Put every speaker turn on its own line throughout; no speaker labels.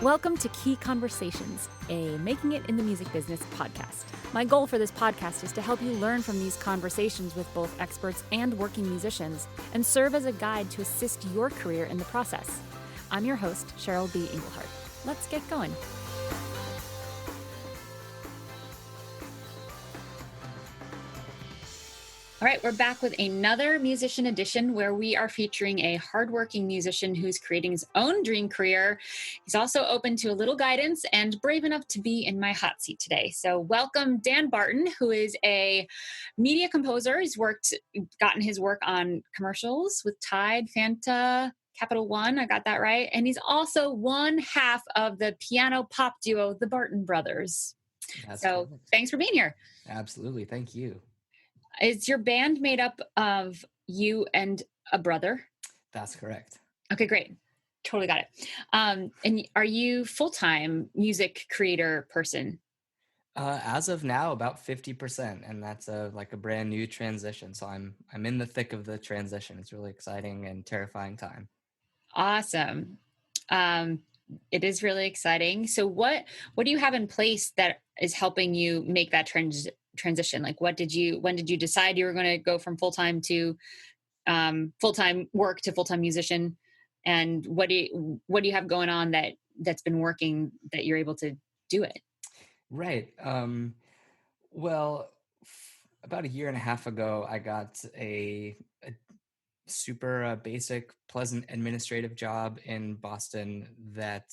Welcome to Key Conversations, a Making It in the Music Business podcast. My goal for this podcast is to help you learn from these conversations with both experts and working musicians and serve as a guide to assist your career in the process. I'm your host, Cheryl B. Engelhardt. Let's get going. All right, we're back with another musician edition where we are featuring a hardworking musician who's creating his own dream career. He's also open to a little guidance and brave enough to be in my hot seat today. So welcome Dan Barton, who is a media composer. He's gotten his work on commercials with Tide, Fanta, Capital One. I got that right. And he's also one half of the piano pop duo, the Barton Brothers.
That's
so
correct.
Thanks for being here.
Absolutely. Thank you.
Is your band made up of you and a brother?
That's correct.
Okay, great. Totally got it. And are you full-time music creator person?
As of now, about 50%, and that's a brand new transition. So I'm in the thick of the transition. It's really exciting and terrifying time.
Awesome. It is really exciting. So what do you have in place that is helping you make that transition? Like when did you decide you were going to go from full-time to full-time work to full-time musician? And what do you have going on that's been working that you're able to do it?
Right. Well, about a year and a half ago, I got a super basic, pleasant administrative job in Boston that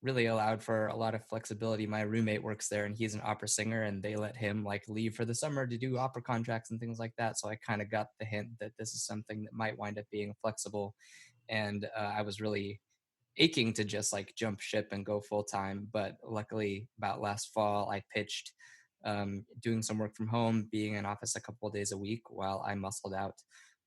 really allowed for a lot of flexibility. My roommate works there and he's an opera singer, and they let him leave for the summer to do opera contracts and things like that. So I kind of got the hint that this is something that might wind up being flexible. And I was really aching to just jump ship and go full time. But luckily about last fall, I pitched doing some work from home, being in office a couple of days a week while I muscled out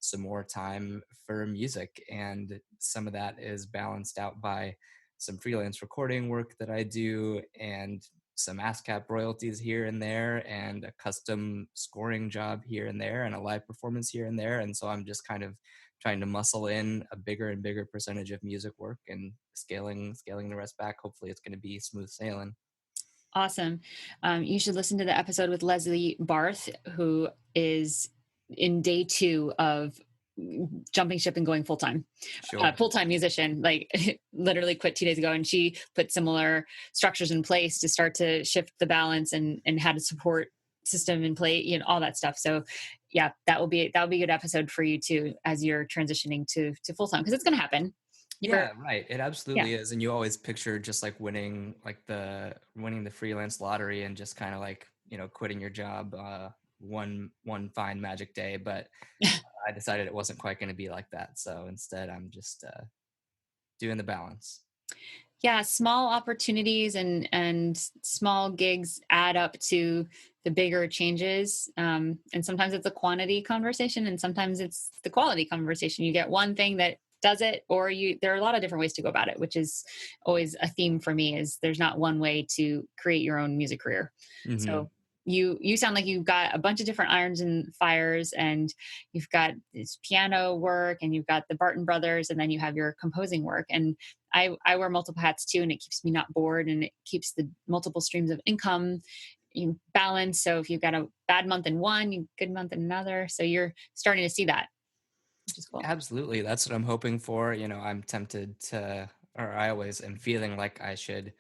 some more time for music. And some of that is balanced out by some freelance recording work that I do and some ASCAP royalties here and there and a custom scoring job here and there and a live performance here and there. And so I'm just kind of trying to muscle in a bigger and bigger percentage of music work and scaling the rest back. Hopefully it's going to be smooth sailing.
Awesome. You should listen to the episode with Leslie Barth, who is in day 2 of jumping ship and going full-time.
Sure.
Full-time musician, literally quit 2 days ago, and she put similar structures in place to start to shift the balance and had a support system in place, all that stuff. So yeah, that will be a good episode for you too, as you're transitioning to full-time, because it's going to happen.
Yeah, right. It absolutely is. And you always picture just winning the freelance lottery and just kind of quitting your job one fine magic day. But I decided it wasn't quite going to be like that. So instead, I'm just doing the balance.
Yeah, small opportunities and small gigs add up to the bigger changes. And sometimes it's a quantity conversation, and sometimes it's the quality conversation. You get one thing that does it, or there are a lot of different ways to go about it, which is always a theme for me. Is there's not one way to create your own music career. Mm-hmm. So you sound like you've got a bunch of different irons and fires, and you've got this piano work, and you've got the Barton Brothers, and then you have your composing work. And I wear multiple hats too, and it keeps me not bored, and it keeps the multiple streams of income balanced. So if you've got a bad month in one, good month in another. So you're starting to see that, which is cool.
Absolutely. That's what I'm hoping for. I'm tempted to, or I always am feeling like I should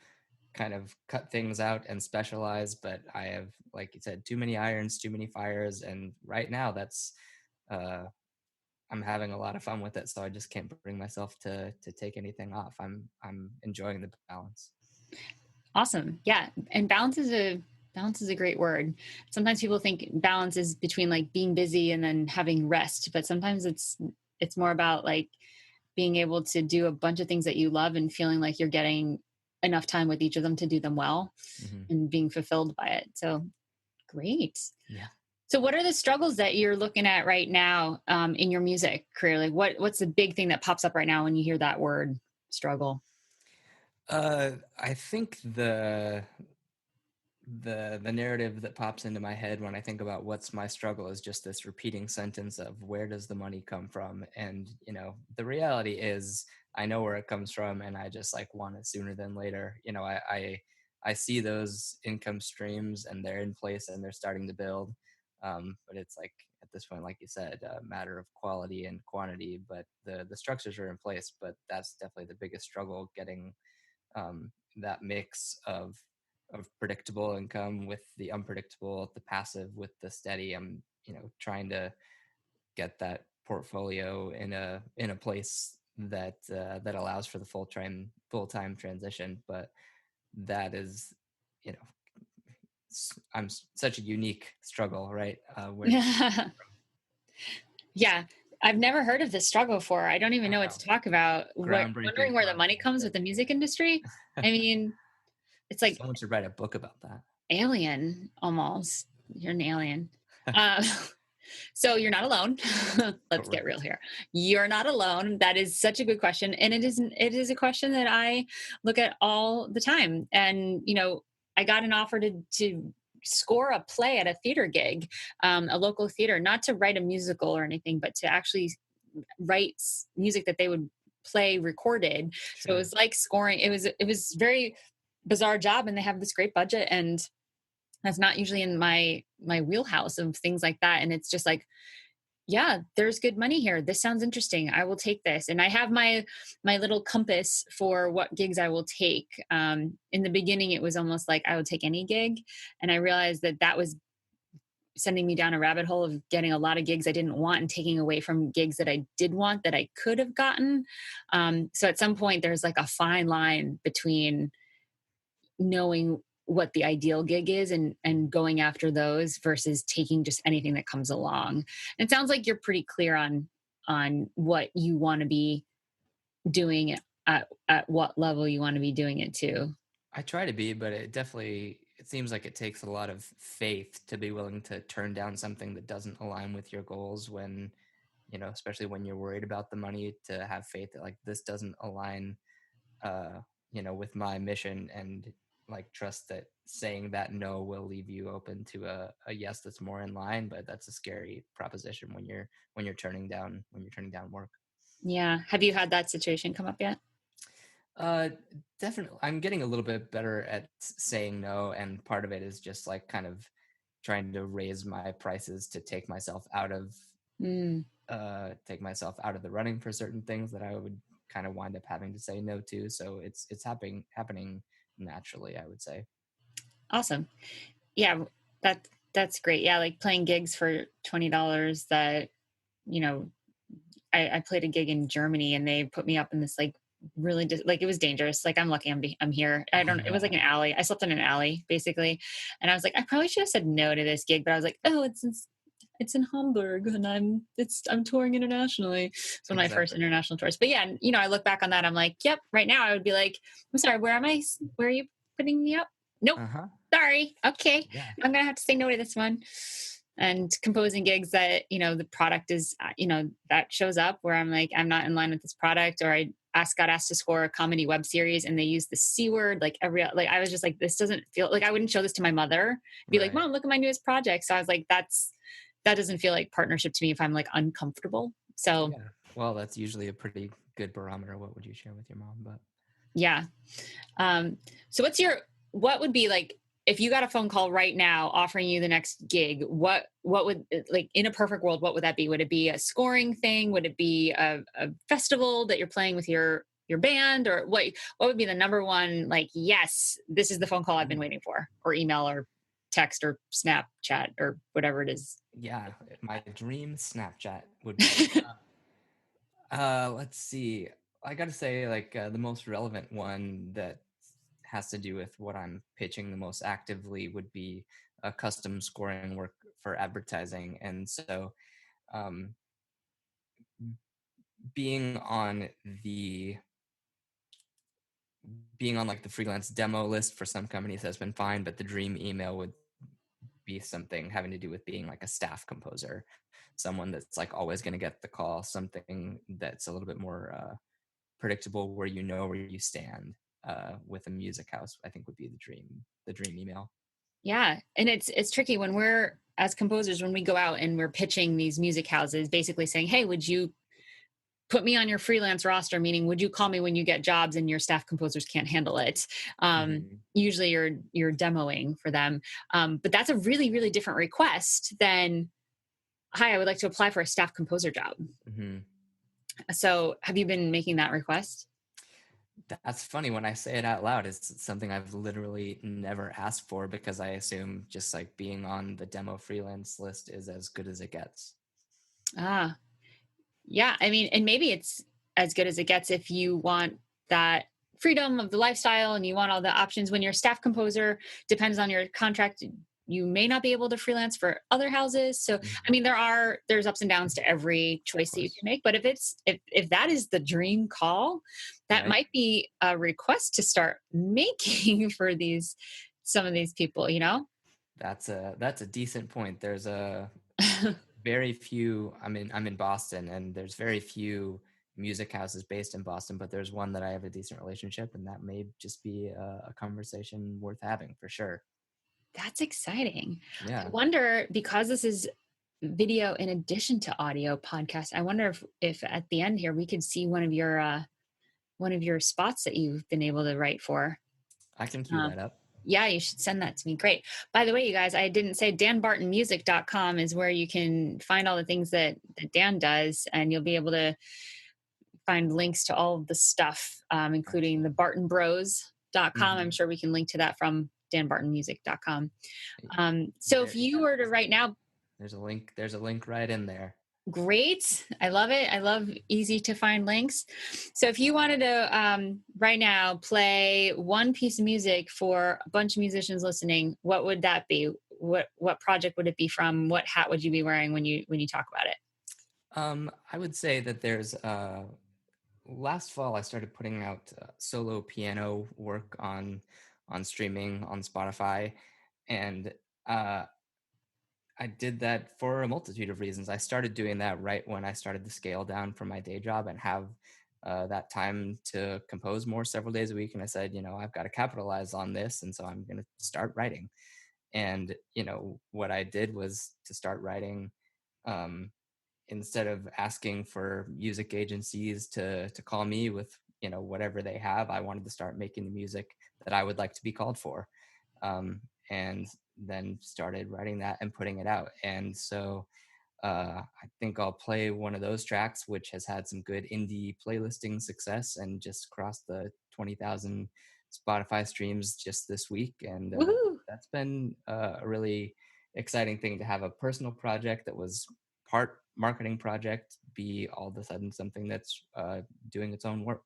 kind of cut things out and specialize, but I have, like you said, too many irons, too many fires. And right now that's, I'm having a lot of fun with it. So I just can't bring myself to take anything off. I'm enjoying the balance.
Awesome. Yeah. And balance is a great word. Sometimes people think balance is between being busy and then having rest, but sometimes it's more about being able to do a bunch of things that you love and feeling like you're getting enough time with each of them to do them well, mm-hmm. and being fulfilled by it. So great.
Yeah.
So what are the struggles that you're looking at right now in your music career? What's the big thing that pops up right now when you hear that word struggle?
I think the narrative that pops into my head when I think about what's my struggle is just this repeating sentence of where does the money come from? And, the reality is I know where it comes from, and I just like want it sooner than later. I see those income streams, and they're in place and they're starting to build. But it's like at this point, like you said, a matter of quality and quantity. But the structures are in place. But that's definitely the biggest struggle, getting that mix of predictable income with the unpredictable, the passive with the steady. I'm trying to get that portfolio in a place that allows for the full time transition. But that is, you know, such a unique struggle, right? Where does it
Yeah. Yeah. I've never heard of this struggle before. I don't even
I
know what
know,
to talk about.
groundbreaking
Wondering where the money comes with the music industry. I mean, it's like
someone should write a book about that.
alien almost. You're an alien. Uh, so you're not alone. Let's get real
Correct.
here. You're not alone. That is such a good question. And it is a question that I look at all the time. And, I got an offer to score a play at a theater gig, a local theater, not to write a musical or anything, but to actually write music that they would play recorded. So it
Sure.
was like scoring. It was very bizarre job, and they have this great budget, and that's not usually in my wheelhouse of things like that. And it's just like, yeah, there's good money here. This sounds interesting. I will take this. And I have my little compass for what gigs I will take. In the beginning, it was almost like I would take any gig, and I realized that was sending me down a rabbit hole of getting a lot of gigs I didn't want and taking away from gigs that I did want that I could have gotten. So at some point, there's like a fine line between knowing what the ideal gig is and going after those versus taking just anything that comes along. And it sounds like you're pretty clear on what you want to be doing at what level you want to be doing it to.
I try to be, but it seems like it takes a lot of faith to be willing to turn down something that doesn't align with your goals, when, especially when you're worried about the money, to have faith that like this doesn't align uh with my mission, and like trust that saying that no will leave you open to a yes that's more in line. But that's a scary proposition when you're turning down work.
Yeah. Have you had that situation come up yet?
Uh, Definitely. I'm getting a little bit better at saying no, and part of it is just like kind of trying to raise my prices to
Mm.
take myself out of the running for certain things that I would kind of wind up having to say no to. So it's happening naturally, I would say.
Awesome. Yeah, that's great. Yeah, like playing gigs for $20 that, you know, I played a gig in Germany, and they put me up in this like really like it was dangerous. Like I'm lucky I'm here. I
Oh
don't it was like
yeah,
an alley. I slept in an alley basically. And I was like, I probably should have said no to this gig, but I was like, oh, it's in Hamburg, and I'm touring internationally. It's one of my first
exactly.
international tours. But yeah, I look back on that, I'm like, yep, right now I would be like, I'm sorry, where are you putting me up? Nope.
Uh-huh.
Sorry. Okay.
Yeah.
I'm gonna have to say no to this one. And composing gigs that, the product is, that shows up where I'm like, I'm not in line with this product, or I got asked to score a comedy web series and they use the C word, like I was just like, this doesn't feel like, I wouldn't show this to my mother, be like,
Right.
Mom, look at my newest project. So I was like, that doesn't feel like partnership to me if I'm like uncomfortable. So
Yeah. Well, that's usually a pretty good barometer. What would you share with your mom? But
yeah. So what would be like, if you got a phone call right now offering you the next gig, what would, like, in a perfect world, what would that be? Would it be a scoring thing? Would it be a festival that you're playing with your band, or what would be the number one, like, yes, this is the phone call I've been
ooh,
waiting for, or email or text or Snapchat or whatever it is?
yeah, my dream Snapchat would be. Let's see. I got to say, like, the most relevant one that has to do with what I'm pitching the most actively would be a custom scoring work for advertising. And so, um, being on the being on like the freelance demo list for some companies has been fine, but the dream email would be something having to do with being like a staff composer, someone that's like always going to get the call, something that's a little bit more predictable, where you know where you stand with a music house. I think would be the dream email.
Yeah, and it's tricky when we're, as composers, when we go out and we're pitching these music houses, basically saying, hey, would you put me on your freelance roster, meaning would you call me when you get jobs and your staff composers can't handle it? Usually you're demoing for them. But that's a really, really different request than, hi, I would like to apply for a staff composer job.
Mm-hmm.
So have you been making that request?
That's funny. When I say it out loud, it's something I've literally never asked for, because I assume just like being on the demo freelance list is as good as it gets.
Ah, yeah. I mean, and maybe it's as good as it gets if you want that freedom of the lifestyle and you want all the options. When you're a staff composer, depends on your contract, you may not be able to freelance for other houses. So, I mean, there's ups and downs to every choice that you can make. But if that is the dream call, that
Right.
might be a request to start making for some of these people, you know?
That's a decent point. There's a very few. I'm in Boston, and there's very few music houses based in Boston, but there's one that I have a decent relationship, and that may just be a conversation worth having for sure.
That's exciting. I
Yeah.
wonder, because this is video in addition to audio podcast, I wonder if at the end here we could see one of your spots that you've been able to write for.
I can cue that up.
Yeah, you should send that to me. Great. By the way, you guys, I didn't say danbartonmusic.com is where you can find all the things that Dan does, and you'll be able to find links to all of the stuff, including the bartonbros.com. I'm sure we can link to that from danbartonmusic.com. So if you were to right now,
there's a link right in there.
great. I love it. I love easy to find links. So if you wanted to right now play one piece of music for a bunch of musicians listening, what would that be? What project would it be from? What hat would you be wearing when you talk about it?
I would say that there's last fall I started putting out solo piano work on streaming on Spotify, and I did that for a multitude of reasons. I started doing that right when I started to scale down from my day job and have that time to compose more several days a week. And I said, I've got to capitalize on this. And so I'm going to start writing. And, what I did was to start writing, instead of asking for music agencies to call me with, whatever they have. I wanted to start making the music that I would like to be called for. And then started writing that and putting it out. And so I think I'll play one of those tracks, which has had some good indie playlisting success and just crossed the 20,000 Spotify streams just this week. And that's been a really exciting thing to have a personal project that was part marketing project be all of a sudden something that's doing its own work.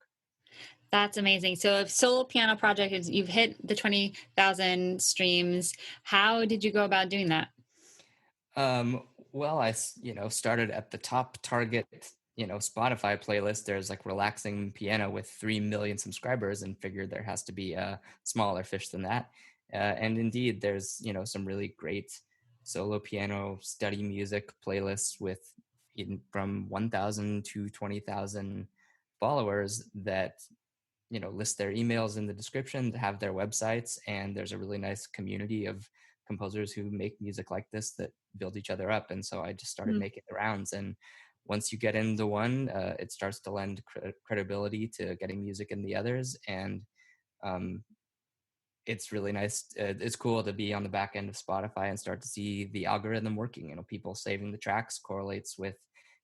That's amazing. So if solo piano project is, you've hit the 20,000 streams, how did you go about doing that?
Well, I started at the top target, Spotify playlist. There's like relaxing piano with 3 million subscribers, and figured there has to be a smaller fish than that. And indeed, there's, some really great solo piano study music playlists with from 1,000 to 20,000 followers that list their emails in the description, to have their websites, and there's a really nice community of composers who make music like this that build each other up. And so I just started making the rounds, and once you get into one, it starts to lend credibility to getting music in the others. And it's really nice. It's cool to be on the back end of Spotify and start to see the algorithm working. People saving the tracks correlates with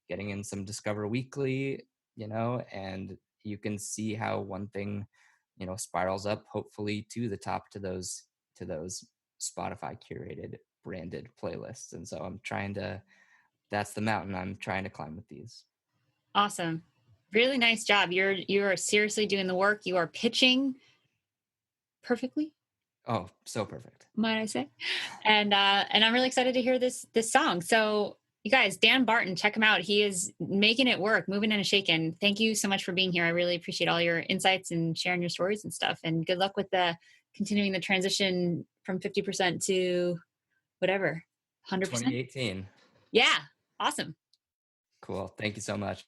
getting in some Discover Weekly, and you can see how one thing, spirals up, hopefully to the top, to those Spotify curated branded playlists. And so that's the mountain I'm trying to climb with these.
Awesome. Really nice job. You are seriously doing the work. You are pitching perfectly.
Oh, so perfect,
might I say? And I'm really excited to hear this song. So you guys, Dan Barton, check him out. He is making it work, moving and shaking. Thank you so much for being here. I really appreciate all your insights and sharing your stories and stuff. And good luck with continuing the transition from 50% to whatever, 100%.
2018.
Yeah. Awesome.
Cool. Thank you so much.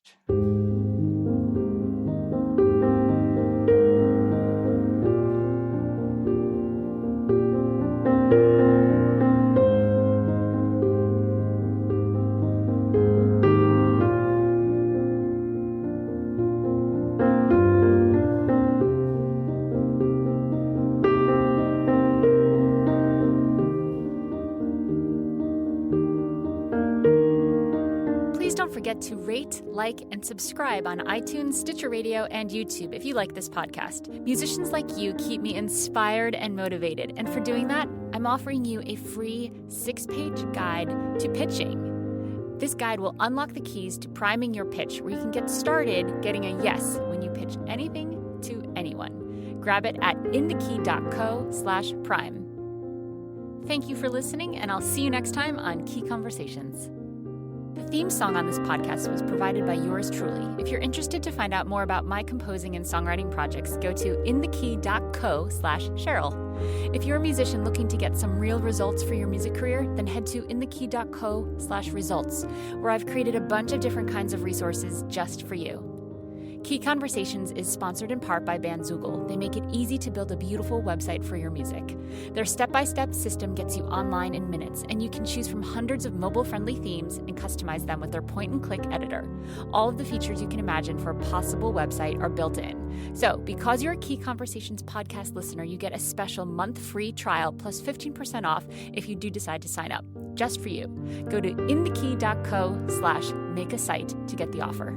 forget to rate, like, and subscribe on iTunes, Stitcher Radio, and YouTube if you like this podcast. Musicians like you keep me inspired and motivated, and for doing that, I'm offering you a free 6-page guide to pitching. This guide will unlock the keys to priming your pitch, where you can get started getting a yes when you pitch anything to anyone. Grab it at inthekey.co/prime. Thank you for listening, and I'll see you next time on Key Conversations. The theme song on this podcast was provided by yours truly. If you're interested to find out more about my composing and songwriting projects, go to inthekey.co/Cheryl. If you're a musician looking to get some real results for your music career, then head to inthekey.co/results, where I've created a bunch of different kinds of resources just for you. Key Conversations is sponsored in part by Bandzoogle. They make it easy to build a beautiful website for your music. Their step-by-step system gets you online in minutes, and you can choose from hundreds of mobile-friendly themes and customize them with their point-and-click editor. All of the features you can imagine for a possible website are built in. So, because you're a Key Conversations podcast listener, you get a special month free trial plus 15% off if you do decide to sign up, just for you. Go to inthekey.co/make-a-site to get the offer.